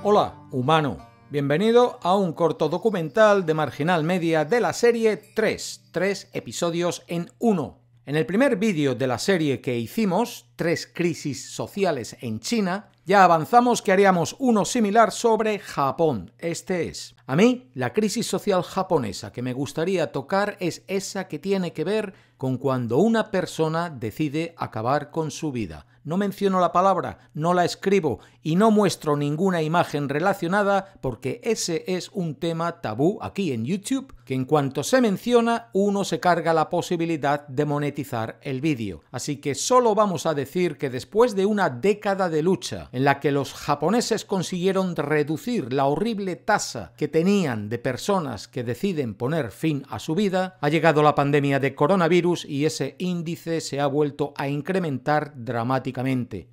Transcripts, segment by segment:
Hola, humano. Bienvenido a un corto documental de Marginal Media de la serie 3 episodios en uno. En el primer vídeo de la serie que hicimos, 3 crisis sociales en China, ya avanzamos que haríamos uno similar sobre Japón. Este es. A mí, la crisis social japonesa que me gustaría tocar es esa que tiene que ver con cuando una persona decide acabar con su vida. No menciono la palabra, no la escribo y no muestro ninguna imagen relacionada porque ese es un tema tabú aquí en YouTube, que en cuanto se menciona, uno se carga la posibilidad de monetizar el vídeo. Así que solo vamos a decir que después de una década de lucha en la que los japoneses consiguieron reducir la horrible tasa que tenían de personas que deciden poner fin a su vida, ha llegado la pandemia de coronavirus y ese índice se ha vuelto a incrementar dramáticamente.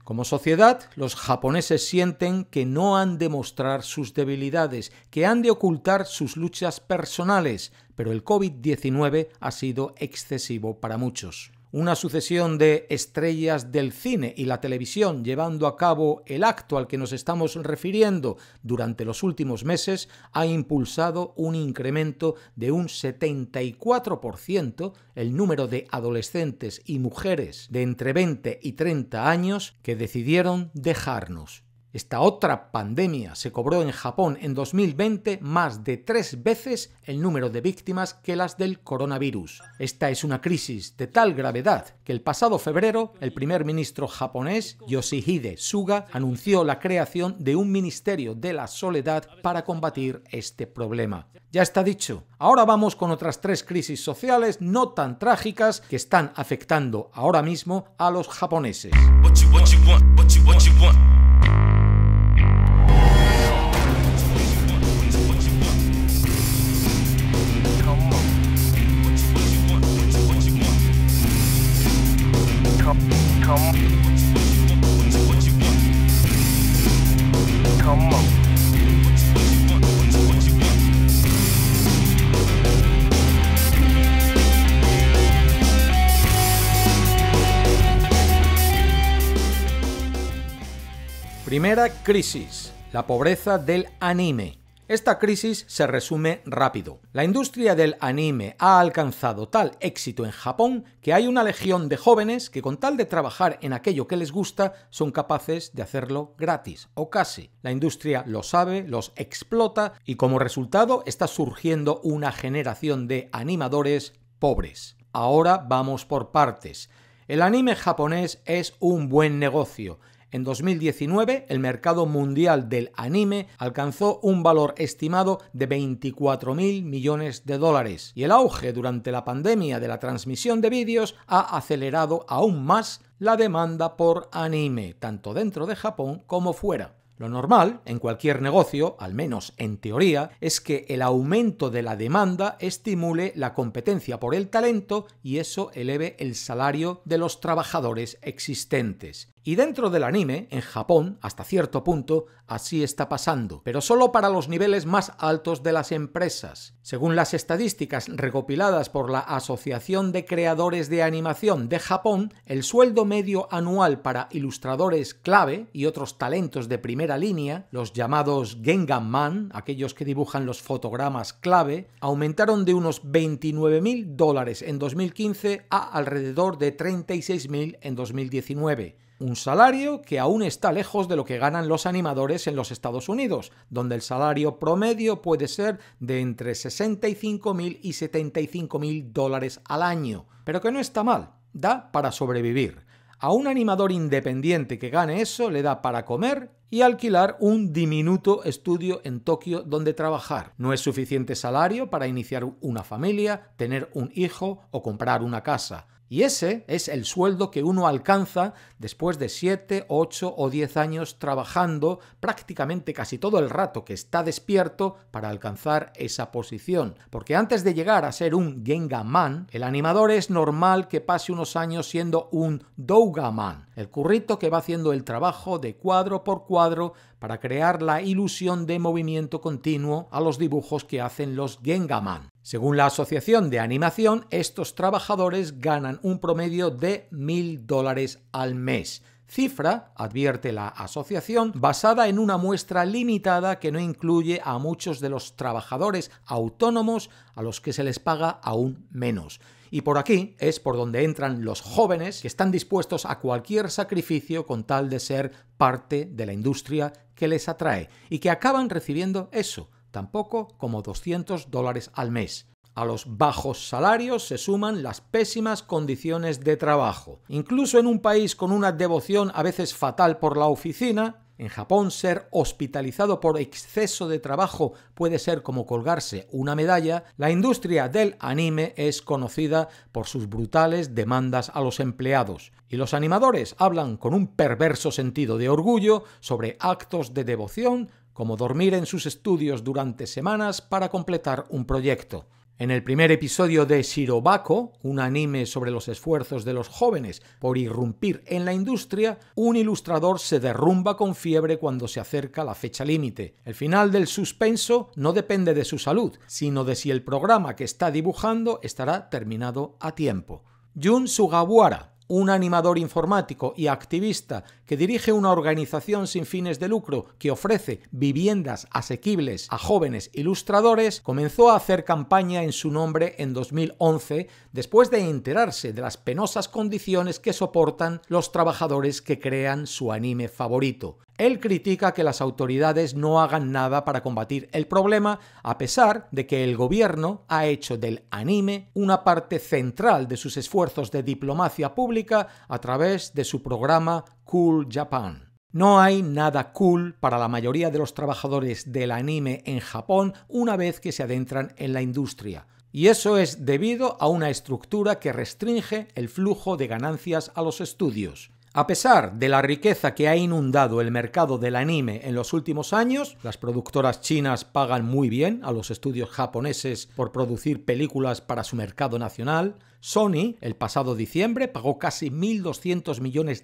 Como sociedad, los japoneses sienten que no han de mostrar sus debilidades, que han de ocultar sus luchas personales, pero el COVID-19 ha sido excesivo para muchos. Una sucesión de estrellas del cine y la televisión llevando a cabo el acto al que nos estamos refiriendo durante los últimos meses ha impulsado un incremento de un 74% el número de adolescentes y mujeres de entre 20 y 30 años que decidieron dejarnos. Esta otra pandemia se cobró en Japón en 2020 más de 3 veces el número de víctimas que las del coronavirus. Esta es una crisis de tal gravedad que el pasado febrero el primer ministro japonés Yoshihide Suga anunció la creación de un Ministerio de la Soledad para combatir este problema. Ya está dicho. Ahora vamos con otras 3 crisis sociales no tan trágicas que están afectando ahora mismo a los japoneses. Primera crisis, la pobreza del anime. Esta crisis se resume rápido. La industria del anime ha alcanzado tal éxito en Japón que hay una legión de jóvenes que con tal de trabajar en aquello que les gusta son capaces de hacerlo gratis, o casi. La industria lo sabe, los explota y como resultado está surgiendo una generación de animadores pobres. Ahora vamos por partes. El anime japonés es un buen negocio. En 2019, el mercado mundial del anime alcanzó un valor estimado de 24.000 millones de dólares y el auge durante la pandemia de la transmisión de vídeos ha acelerado aún más la demanda por anime, tanto dentro de Japón como fuera. Lo normal, en cualquier negocio, al menos en teoría, es que el aumento de la demanda estimule la competencia por el talento y eso eleve el salario de los trabajadores existentes. Y dentro del anime, en Japón, hasta cierto punto, así está pasando, pero solo para los niveles más altos de las empresas. Según las estadísticas recopiladas por la Asociación de Creadores de Animación de Japón, el sueldo medio anual para ilustradores clave y otros talentos de primera línea, los llamados Genganman, aquellos que dibujan los fotogramas clave, aumentaron de unos $29.000 en 2015 a alrededor de $36.000 en 2019. Un salario que aún está lejos de lo que ganan los animadores en los Estados Unidos, donde el salario promedio puede ser de entre $65.000 y $75.000 al año. Pero que no está mal, da para sobrevivir. A un animador independiente que gane eso le da para comer y alquilar un diminuto estudio en Tokio donde trabajar. No es suficiente salario para iniciar una familia, tener un hijo o comprar una casa. Y ese es el sueldo que uno alcanza después de 7, 8 o 10 años trabajando prácticamente casi todo el rato que está despierto para alcanzar esa posición. Porque antes de llegar a ser un Gengaman, el animador es normal que pase unos años siendo un Dougaman, el currito que va haciendo el trabajo de cuadro por cuadro para crear la ilusión de movimiento continuo a los dibujos que hacen los Gengaman. Según la Asociación de Animación, estos trabajadores ganan un promedio de $1.000 al mes, cifra, advierte la asociación, basada en una muestra limitada que no incluye a muchos de los trabajadores autónomos a los que se les paga aún menos. Y por aquí es por donde entran los jóvenes que están dispuestos a cualquier sacrificio con tal de ser parte de la industria que les atrae y que acaban recibiendo eso, tan poco como $200 al mes. A los bajos salarios se suman las pésimas condiciones de trabajo. Incluso en un país con una devoción a veces fatal por la oficina, en Japón ser hospitalizado por exceso de trabajo puede ser como colgarse una medalla, la industria del anime es conocida por sus brutales demandas a los empleados. Y los animadores hablan con un perverso sentido de orgullo sobre actos de devoción, como dormir en sus estudios durante semanas para completar un proyecto. En el primer episodio de Shirobako, un anime sobre los esfuerzos de los jóvenes por irrumpir en la industria, un ilustrador se derrumba con fiebre cuando se acerca la fecha límite. El final del suspenso no depende de su salud, sino de si el programa que está dibujando estará terminado a tiempo. Jun Sugawara, un animador informático y activista que dirige una organización sin fines de lucro que ofrece viviendas asequibles a jóvenes ilustradores, comenzó a hacer campaña en su nombre en 2011 después de enterarse de las penosas condiciones que soportan los trabajadores que crean su anime favorito. Él critica que las autoridades no hagan nada para combatir el problema, a pesar de que el gobierno ha hecho del anime una parte central de sus esfuerzos de diplomacia pública a través de su programa Cool Japan. No hay nada cool para la mayoría de los trabajadores del anime en Japón una vez que se adentran en la industria. Y eso es debido a una estructura que restringe el flujo de ganancias a los estudios. A pesar de la riqueza que ha inundado el mercado del anime en los últimos años, las productoras chinas pagan muy bien a los estudios japoneses por producir películas para su mercado nacional. Sony, el pasado diciembre, pagó casi $1.200 millones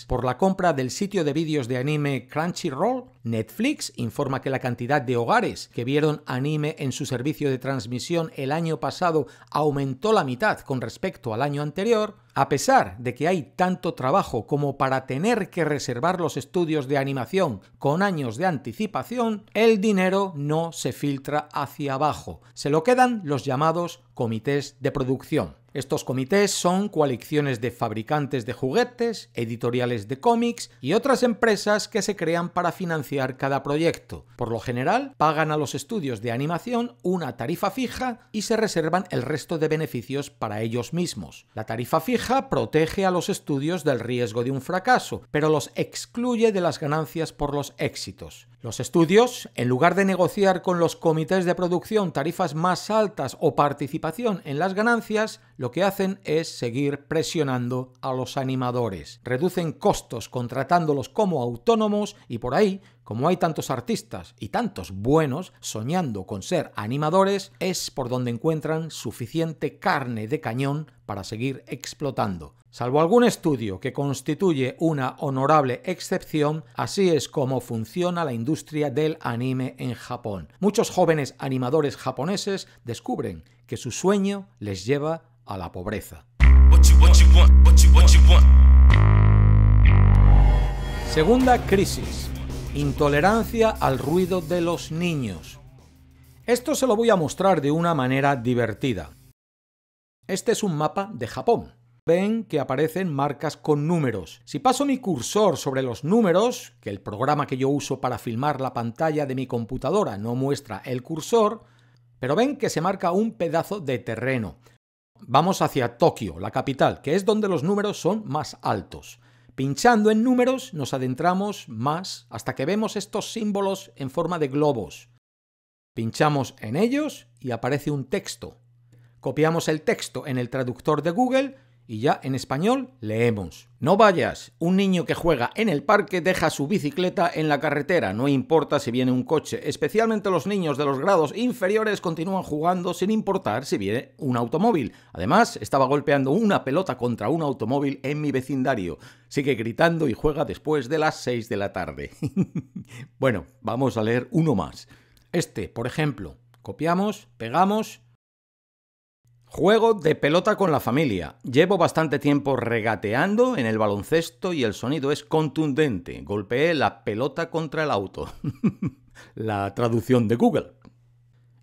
por la compra del sitio de vídeos de anime Crunchyroll. Netflix informa que la cantidad de hogares que vieron anime en su servicio de transmisión el año pasado aumentó la mitad con respecto al año anterior. A pesar de que hay tanto trabajo como para tener que reservar los estudios de animación con años de anticipación, el dinero no se filtra hacia abajo. Se lo quedan los llamados comités de producción. Estos comités son coaliciones de fabricantes de juguetes, editoriales de cómics y otras empresas que se crean para financiar cada proyecto. Por lo general, pagan a los estudios de animación una tarifa fija y se reservan el resto de beneficios para ellos mismos. La tarifa fija protege a los estudios del riesgo de un fracaso, pero los excluye de las ganancias por los éxitos. Los estudios, en lugar de negociar con los comités de producción tarifas más altas o participación en las ganancias, lo que hacen es seguir presionando a los animadores. Reducen costos contratándolos como autónomos y por ahí, como hay tantos artistas y tantos buenos soñando con ser animadores, es por donde encuentran suficiente carne de cañón para seguir explotando. Salvo algún estudio que constituye una honorable excepción, así es como funciona la industria del anime en Japón. Muchos jóvenes animadores japoneses descubren que su sueño les lleva a la pobreza. Segunda crisis: intolerancia al ruido de los niños. Esto se lo voy a mostrar de una manera divertida. Este es un mapa de Japón. Ven que aparecen marcas con números. Si paso mi cursor sobre los números, que el programa que yo uso para filmar la pantalla de mi computadora no muestra el cursor, pero ven que se marca un pedazo de terreno. Vamos hacia Tokio, la capital, que es donde los números son más altos. Pinchando en números nos adentramos más hasta que vemos estos símbolos en forma de globos. Pinchamos en ellos y aparece un texto. Copiamos el texto en el traductor de Google y ya en español leemos: no vayas, un niño que juega en el parque deja su bicicleta en la carretera, no importa si viene un coche, especialmente los niños de los grados inferiores continúan jugando sin importar si viene un automóvil. Además, estaba golpeando una pelota contra un automóvil en mi vecindario. Sigue gritando y juega después de las 6 de la tarde. Bueno, vamos a leer uno más. Este, por ejemplo, copiamos, pegamos. Juego de pelota con la familia. Llevo bastante tiempo regateando en el baloncesto y el sonido es contundente. Golpeé la pelota contra el auto. La traducción de Google.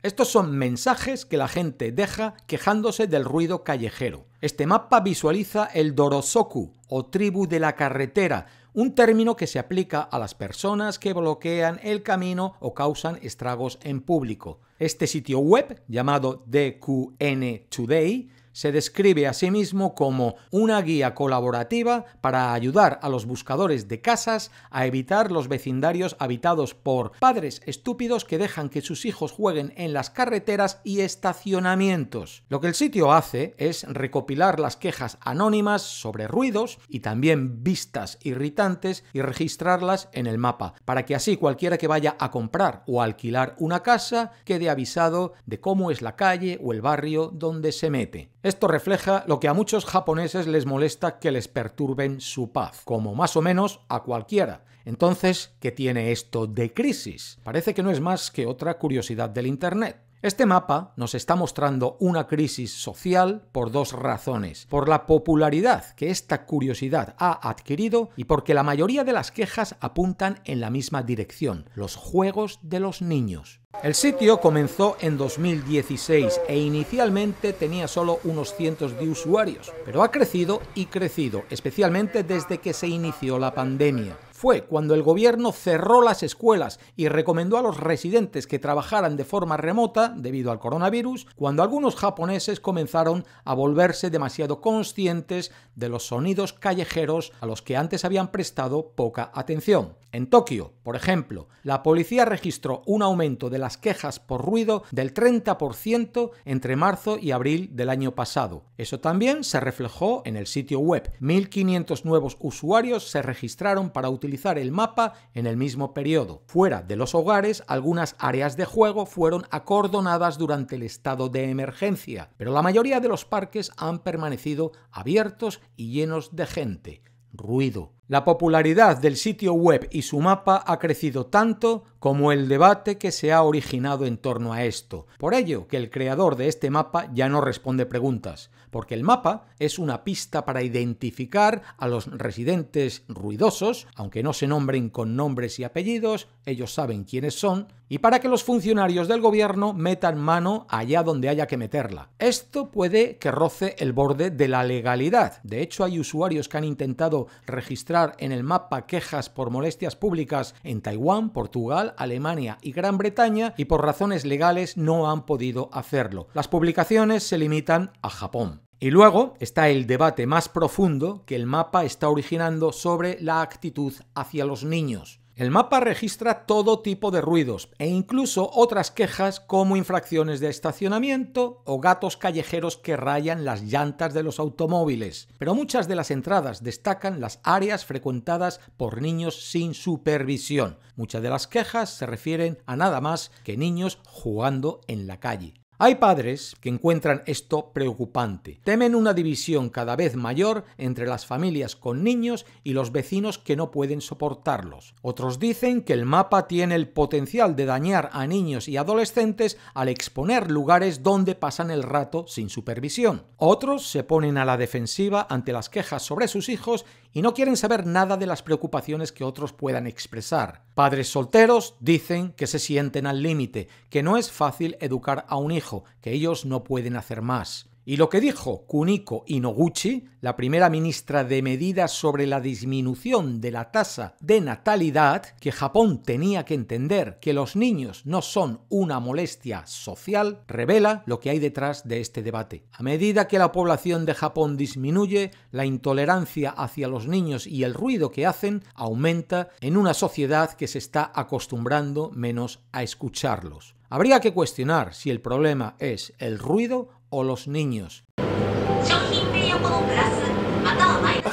Estos son mensajes que la gente deja quejándose del ruido callejero. Este mapa visualiza el Dorosoku, o tribu de la carretera, un término que se aplica a las personas que bloquean el camino o causan estragos en público. Este sitio web, llamado DQN Today, se describe a sí mismo como una guía colaborativa para ayudar a los buscadores de casas a evitar los vecindarios habitados por padres estúpidos que dejan que sus hijos jueguen en las carreteras y estacionamientos. Lo que el sitio hace es recopilar las quejas anónimas sobre ruidos y también vistas irritantes y registrarlas en el mapa, para que así cualquiera que vaya a comprar o alquilar una casa quede avisado de cómo es la calle o el barrio donde se mete. Esto refleja lo que a muchos japoneses les molesta que les perturben su paz, como más o menos a cualquiera. Entonces, ¿qué tiene esto de crisis? Parece que no es más que otra curiosidad del Internet. Este mapa nos está mostrando una crisis social por dos razones: por la popularidad que esta curiosidad ha adquirido y porque la mayoría de las quejas apuntan en la misma dirección: los juegos de los niños. El sitio comenzó en 2016 e inicialmente tenía solo unos cientos de usuarios, pero ha crecido y crecido, especialmente desde que se inició la pandemia. Fue cuando el gobierno cerró las escuelas y recomendó a los residentes que trabajaran de forma remota debido al coronavirus, cuando algunos japoneses comenzaron a volverse demasiado conscientes de los sonidos callejeros a los que antes habían prestado poca atención. En Tokio, por ejemplo, la policía registró un aumento de las quejas por ruido del 30% entre marzo y abril del año pasado. Eso también se reflejó en el sitio web. 1.500 nuevos usuarios se registraron para utilizar el mapa en el mismo periodo. Fuera de los hogares, algunas áreas de juego fueron acordonadas durante el estado de emergencia, pero la mayoría de los parques han permanecido abiertos y llenos de gente. Ruido. La popularidad del sitio web y su mapa ha crecido tanto como el debate que se ha originado en torno a esto. Por ello que el creador de este mapa ya no responde preguntas, porque el mapa es una pista para identificar a los residentes ruidosos, aunque no se nombren con nombres y apellidos, ellos saben quiénes son, y para que los funcionarios del gobierno metan mano allá donde haya que meterla. Esto puede que roce el borde de la legalidad. De hecho, hay usuarios que han intentado registrar en el mapa quejas por molestias públicas en Taiwán, Portugal, Alemania y Gran Bretaña y por razones legales no han podido hacerlo. Las publicaciones se limitan a Japón. Y luego está el debate más profundo que el mapa está originando sobre la actitud hacia los niños. El mapa registra todo tipo de ruidos e incluso otras quejas como infracciones de estacionamiento o gatos callejeros que rayan las llantas de los automóviles. Pero muchas de las entradas destacan las áreas frecuentadas por niños sin supervisión. Muchas de las quejas se refieren a nada más que niños jugando en la calle. Hay padres que encuentran esto preocupante. Temen una división cada vez mayor entre las familias con niños y los vecinos que no pueden soportarlos. Otros dicen que el mapa tiene el potencial de dañar a niños y adolescentes al exponer lugares donde pasan el rato sin supervisión. Otros se ponen a la defensiva ante las quejas sobre sus hijos y no quieren saber nada de las preocupaciones que otros puedan expresar. Padres solteros dicen que se sienten al límite, que no es fácil educar a un hijo, que ellos no pueden hacer más. Y lo que dijo Kuniko Inoguchi, la primera ministra de Medidas sobre la disminución de la tasa de natalidad, que Japón tenía que entender que los niños no son una molestia social, revela lo que hay detrás de este debate. A medida que la población de Japón disminuye, la intolerancia hacia los niños y el ruido que hacen aumenta en una sociedad que se está acostumbrando menos a escucharlos. Habría que cuestionar si el problema es el ruido o los niños.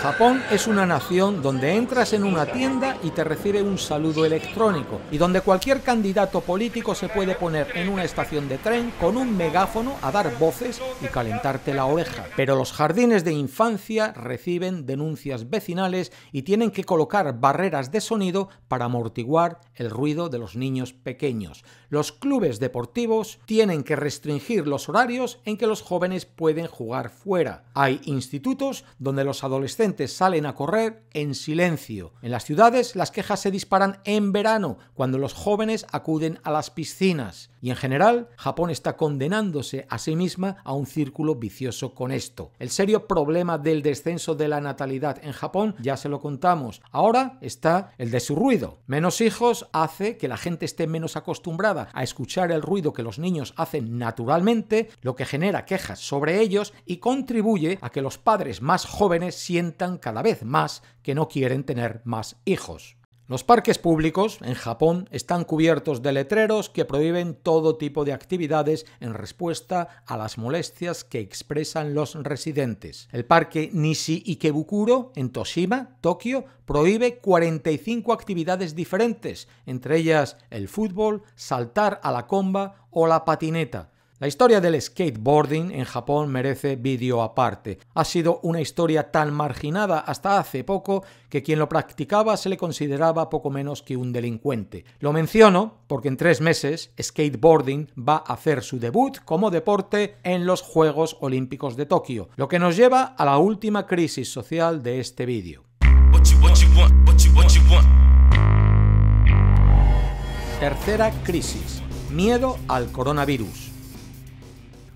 Japón es una nación donde entras en una tienda y te recibe un saludo electrónico, y donde cualquier candidato político se puede poner en una estación de tren con un megáfono a dar voces y calentarte la oreja. Pero los jardines de infancia reciben denuncias vecinales y tienen que colocar barreras de sonido para amortiguar el ruido de los niños pequeños. Los clubes deportivos tienen que restringir los horarios en que los jóvenes pueden jugar fuera. Hay institutos donde los adolescentes salen a correr en silencio. En las ciudades las quejas se disparan en verano, cuando los jóvenes acuden a las piscinas. Y en general, Japón está condenándose a sí misma a un círculo vicioso con esto. El serio problema del descenso de la natalidad en Japón ya se lo contamos. Ahora está el de su ruido. Menos hijos hace que la gente esté menos acostumbrada a escuchar el ruido que los niños hacen naturalmente, lo que genera quejas sobre ellos y contribuye a que los padres más jóvenes sientan cada vez más que no quieren tener más hijos. Los parques públicos en Japón están cubiertos de letreros que prohíben todo tipo de actividades en respuesta a las molestias que expresan los residentes. El parque Nishi Ikebukuro en Toshima, Tokio, prohíbe 45 actividades diferentes, entre ellas el fútbol, saltar a la comba o la patineta. La historia del skateboarding en Japón merece vídeo aparte. Ha sido una historia tan marginada hasta hace poco que quien lo practicaba se le consideraba poco menos que un delincuente. Lo menciono porque en 3 meses skateboarding va a hacer su debut como deporte en los Juegos Olímpicos de Tokio, lo que nos lleva a la última crisis social de este vídeo. Tercera crisis: miedo al coronavirus.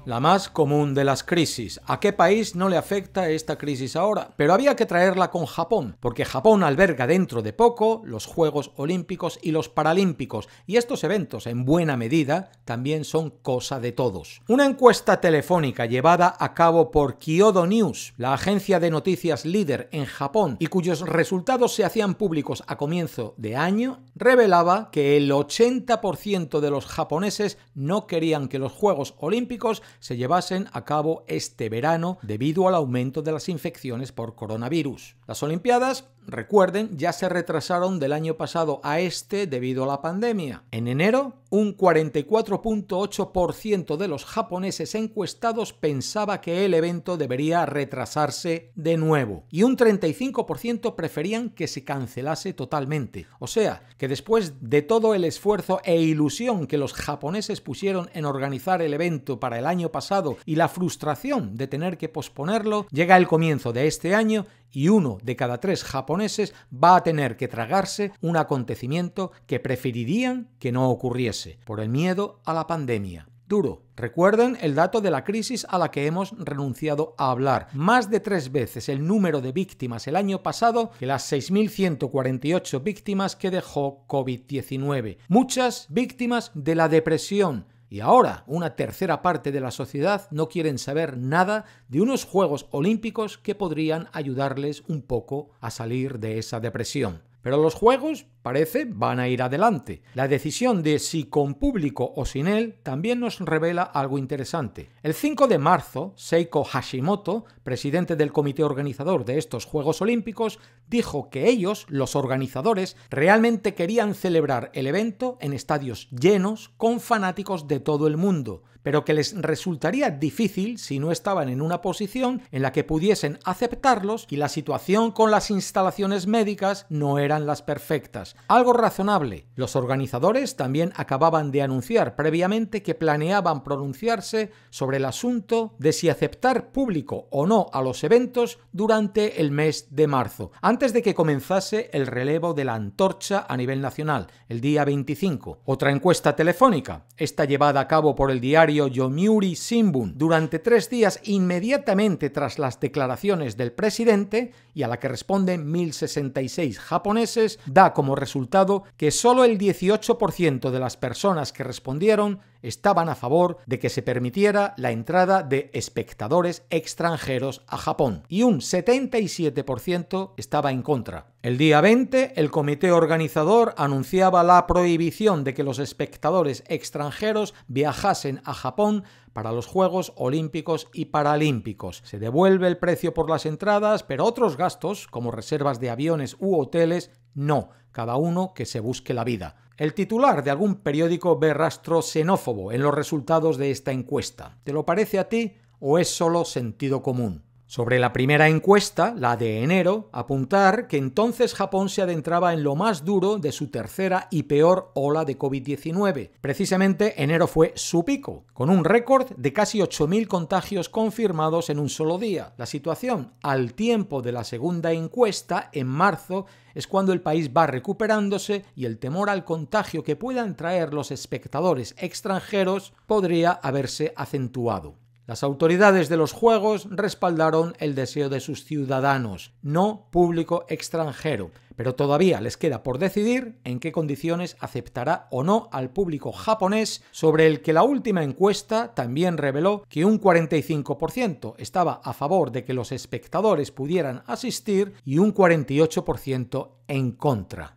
La más común de las crisis. ¿A qué país no le afecta esta crisis ahora? Pero había que traerla con Japón, porque Japón alberga dentro de poco los Juegos Olímpicos y los Paralímpicos, y estos eventos, en buena medida, también son cosa de todos. Una encuesta telefónica llevada a cabo por Kyodo News, la agencia de noticias líder en Japón, y cuyos resultados se hacían públicos a comienzo de año, revelaba que el 80% de los japoneses no querían que los Juegos Olímpicos se llevasen a cabo este verano debido al aumento de las infecciones por coronavirus. Las Olimpiadas, recuerden, ya se retrasaron del año pasado a este debido a la pandemia. En enero, un 44.8% de los japoneses encuestados pensaba que el evento debería retrasarse de nuevo y un 35% preferían que se cancelase totalmente. O sea, que después de todo el esfuerzo e ilusión que los japoneses pusieron en organizar el evento para el año pasado y la frustración de tener que posponerlo, llega el comienzo de este año y 1 de cada 3 japoneses va a tener que tragarse un acontecimiento que preferirían que no ocurriese, por el miedo a la pandemia. Duro. Recuerden el dato de la crisis a la que hemos renunciado a hablar. Más de 3 veces el número de víctimas el año pasado que las 6.148 víctimas que dejó COVID-19. Muchas víctimas de la depresión. Y ahora, una tercera parte de la sociedad no quieren saber nada de unos Juegos Olímpicos que podrían ayudarles un poco a salir de esa depresión. Pero los Juegos, parece, van a ir adelante. La decisión de si con público o sin él también nos revela algo interesante. El 5 de marzo, Seiko Hashimoto, presidente del comité organizador de estos Juegos Olímpicos, dijo que ellos, los organizadores, realmente querían celebrar el evento en estadios llenos con fanáticos de todo el mundo, pero que les resultaría difícil si no estaban en una posición en la que pudiesen aceptarlos y la situación con las instalaciones médicas no eran las perfectas. Algo razonable. Los organizadores también acababan de anunciar previamente que planeaban pronunciarse sobre el asunto de si aceptar público o no a los eventos durante el mes de marzo, antes de que comenzase el relevo de la antorcha a nivel nacional, el día 25. Otra encuesta telefónica, esta llevada a cabo por el diario Yomiuri Shimbun durante 3 días inmediatamente tras las declaraciones del presidente, y a la que responden 1.066 japoneses, da como resultado que solo el 18% de las personas que respondieron estaban a favor de que se permitiera la entrada de espectadores extranjeros a Japón y un 77% estaba en contra. El día 20, el comité organizador anunciaba la prohibición de que los espectadores extranjeros viajasen a Japón para los Juegos Olímpicos y Paralímpicos. Se devuelve el precio por las entradas, pero otros gastos, como reservas de aviones u hoteles, no. Cada uno que se busque la vida. El titular de algún periódico ve rastro xenófobo en los resultados de esta encuesta. ¿Te lo parece a ti o es solo sentido común? Sobre la primera encuesta, la de enero, apuntar que entonces Japón se adentraba en lo más duro de su tercera y peor ola de COVID-19. Precisamente enero fue su pico, con un récord de casi 8.000 contagios confirmados en un solo día. La situación al tiempo de la segunda encuesta, en marzo, es cuando el país va recuperándose y el temor al contagio que puedan traer los espectadores extranjeros podría haberse acentuado. Las autoridades de los Juegos respaldaron el deseo de sus ciudadanos, no público extranjero, pero todavía les queda por decidir en qué condiciones aceptará o no al público japonés, sobre el que la última encuesta también reveló que un 45% estaba a favor de que los espectadores pudieran asistir y un 48% en contra.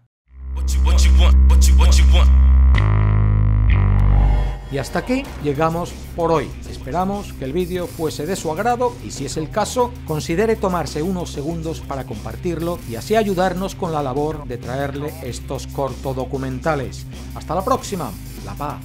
Y hasta aquí llegamos por hoy. Esperamos que el vídeo fuese de su agrado y, si es el caso, considere tomarse unos segundos para compartirlo y así ayudarnos con la labor de traerle estos cortodocumentales. Hasta la próxima. La paz.